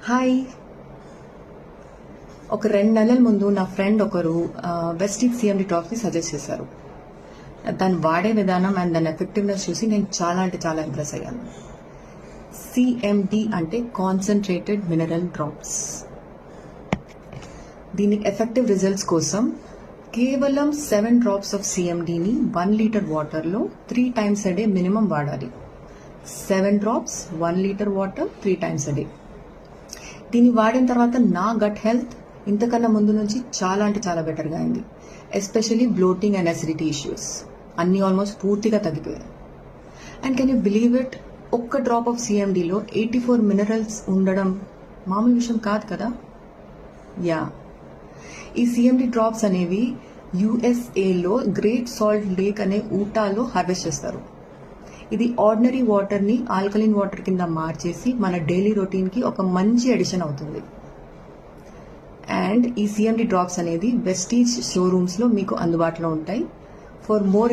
Hi. ఒక 2 నెలల ముందు నా ఫ్రెండ్ ఒకరు వెస్టిజ్ సిఎండి డ్రాప్స్ని సజెస్ట్ చేశారు. దాన్ని వాడే విధానం అండ్ దాని ఎఫెక్టివ్నెస్ చూసి నేను చాలా ఇంప్రెస్ అయ్యాను. సిఎండి అంటే కాన్సన్ట్రేటెడ్ మినరల్ డ్రాప్స్. దీని ఎఫెక్టివ్ రిజల్ట్స్ కోసం కేవలం 7 డ్రాప్స్ ఆఫ్ సిఎండిని 1 లీటర్ వాటర్లో 3 times a day మినిమం వాడాలి. 7 drops 1 litre water 3 times a day. దీన్ని వాడిన తర్వాత నా గట్ హెల్త్ ఇంతకన్నా ముందు నుంచి చాలా బెటర్గా అయింది. Especially bloating and acidity issues అన్నీ ఆల్మోస్ట్ పూర్తిగా తగ్గిపోయాయి. And can you believe it, ఒక్క డ్రాప్ ఆఫ్ సిఎండిలో 84 మినరల్స్ ఉండడం మామూలు విషయం కాదు కదా. యా, ఈ సిఎండి డ్రాప్స్ అనేవి యుఎస్ఏలో గ్రేట్ సాల్ట్ లేక్ అనే ఊటాలో హార్వెస్ట్ చేస్తారు. ఇది ఆర్డినరీ వాటర్ని ఆల్కలిన్ వాటర్ కింద మార్చేసి మన డైలీ రొటీన్కి ఒక మంచి అడిషన్ అవుతుంది. అండ్ ఈ సిఎండి డ్రాప్స్ అనేది వెస్టీజ్ షోరూమ్స్లో మీకు అందుబాటులో ఉంటాయి. For more